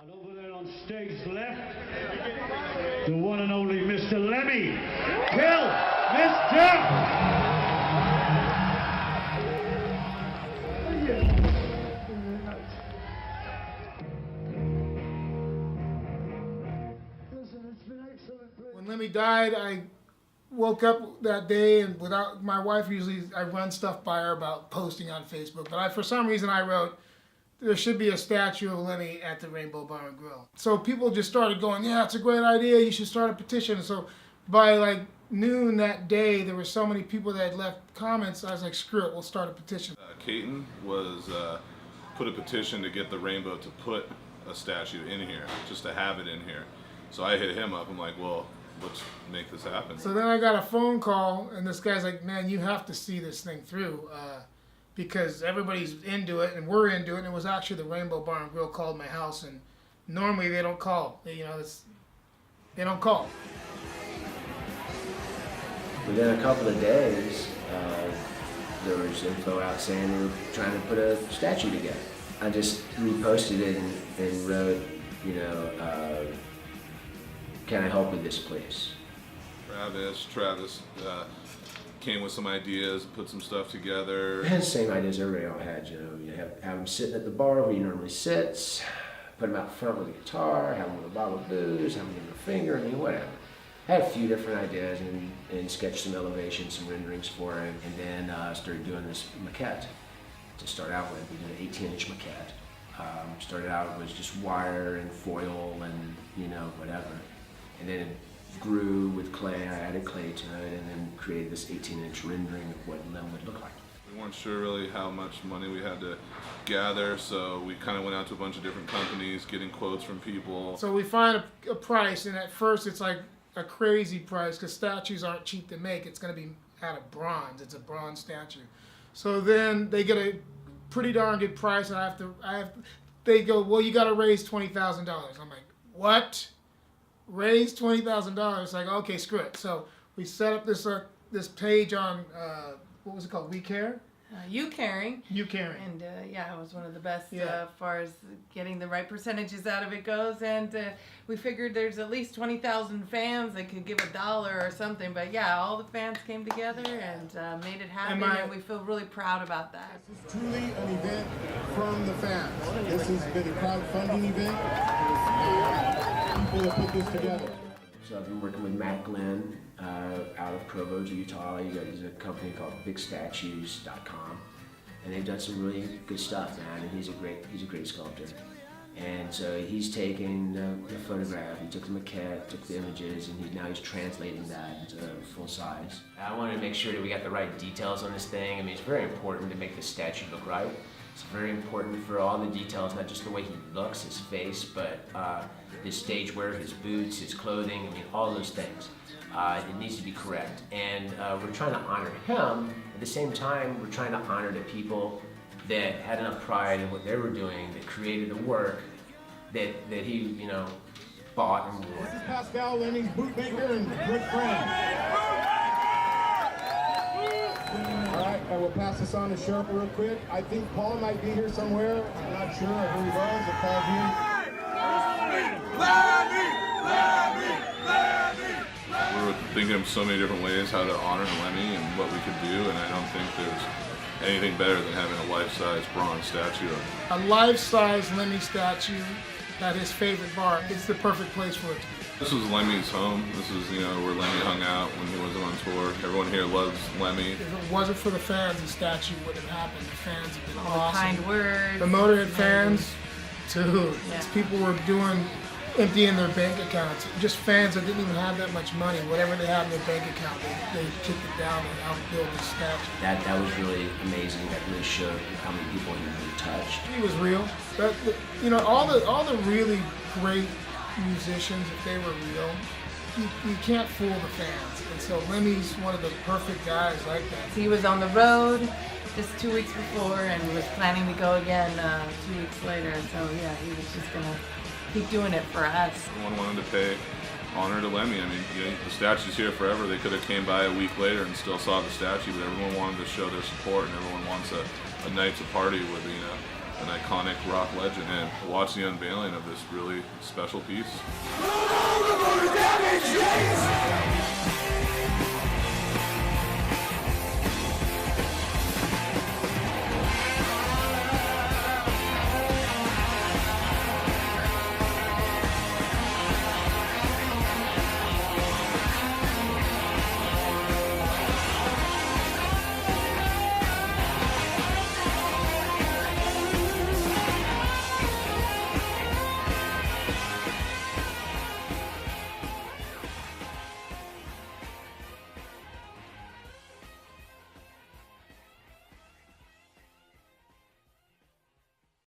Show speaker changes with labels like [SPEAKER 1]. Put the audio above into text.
[SPEAKER 1] And over there on stage left, the one and only Mr. Lemmi Kilmisтеру.
[SPEAKER 2] When Lemmi died, I woke up that day and without my wife, usually I run stuff by her about posting on Facebook, but for some reason I wrote, there should be a statue of Lemmi at the Rainbow Bar and Grill. So people just started going, yeah, it's a great idea, you should start a petition. So by like noon that day, there were so many people that had left comments, I was like, screw it, we'll start a petition.
[SPEAKER 3] Caton was put a petition to get the Rainbow to put a statue in here, just to have it in here. So I hit him up, I'm like, well, let's make this happen.
[SPEAKER 2] So then I got a phone call, and this guy's like, man, you have to see this thing through, because everybody's into it, and we're into it, and it was actually the Rainbow Bar and Grill called my house, and normally they don't call. They don't call.
[SPEAKER 4] Within a couple of days, there was info out saying they were trying to put a statue together. I just reposted it and wrote, can I help with this, please?
[SPEAKER 3] Travis came with some ideas, put some stuff together.
[SPEAKER 4] I had the same ideas everybody all had, you have him sitting at the bar where he normally sits, put him out front with a guitar, have him with a bottle of booze, have him give him a finger, whatever. I had a few different ideas and sketched some elevations, some renderings for him, and then started doing this maquette to start out with. We did an 18-inch maquette. Started out was just wire and foil and whatever. And then it grew with clay. I added clay to it and then created this 18-inch rendering of what Lem would look like.
[SPEAKER 3] We weren't sure really how much money we had to gather, so we kind of went out to a bunch of different companies, getting quotes from people.
[SPEAKER 2] So we find a price, and at first it's like a crazy price because statues aren't cheap to make. It's going to be out of bronze. It's a bronze statue. So then they get a pretty darn good price, and they go, well, you got to raise $20,000. I'm like, what? Raise $20,000. Like, okay, screw it. So we set up this page on what was it called? We Care.
[SPEAKER 5] You Caring.
[SPEAKER 2] You Caring.
[SPEAKER 5] And yeah, it was one of the best as far as getting the right percentages out of it goes. And we figured there's at least 20,000 fans that could give $1 or something. But yeah, all the fans came together and made it happen, and we feel really proud about that.
[SPEAKER 6] This is truly an event from the fans. This has been a crowdfunding event. People that put this together.
[SPEAKER 4] So I've been working with Matt Glenn out of Provo, Utah. He's a company called BigStatues.com, and they've done some really good stuff, man. And he's a great sculptor. And so he's taken the photograph, he took the maquette, took the images, and now he's translating that into full size. I wanted to make sure that we got the right details on this thing. I mean, it's very important to make the statue look right. It's very important for all the details, not just the way he looks, his face, but his stage wear, his boots, his clothing, all those things. It needs to be correct. And we're trying to honor him. At the same time, we're trying to honor the people that had enough pride in what they were doing, that created the work that he, bought and wore.
[SPEAKER 6] This is Pascal, Lemmi's bootmaker and good friend. All right, I will pass this on to Sharp real quick. I think Paul might be here somewhere. I'm not sure who he was. If Paul's here.
[SPEAKER 3] We were thinking of so many different ways how to honor Lemmi and what we could do, and I don't think there's anything better than having a life-size bronze statue of him.
[SPEAKER 2] A life-size Lemmi statue at his favorite bar. It's the perfect place for it to be.
[SPEAKER 3] This was Lemmy's home. This is, where Lemmi hung out when he wasn't on tour. Everyone here loves Lemmi.
[SPEAKER 2] If it wasn't for the fans, the statue wouldn't have happened. The fans have been
[SPEAKER 5] all
[SPEAKER 2] awesome.
[SPEAKER 5] The kind words.
[SPEAKER 2] The Motorhead fans, too.
[SPEAKER 5] Yeah.
[SPEAKER 2] People were emptying their bank accounts. Just fans that didn't even have that much money. Whatever they had in their bank account, they kicked it down and outbuilt the statue.
[SPEAKER 4] That was really amazing. That really showed how many people he really touched.
[SPEAKER 2] He was real. All the really great musicians, if they were real, you can't fool the fans. And so Lemmy's one of the perfect guys like that.
[SPEAKER 5] He was on the road just 2 weeks before and was planning to go again 2 weeks later. So yeah, he was just gonna keep doing it for us.
[SPEAKER 3] Everyone wanted to pay honor to Lemmi. The statue's here forever. They could have came by a week later and still saw the statue, but everyone wanted to show their support, and everyone wants a night to party with, an iconic rock legend, and watch the unveiling of this really special piece.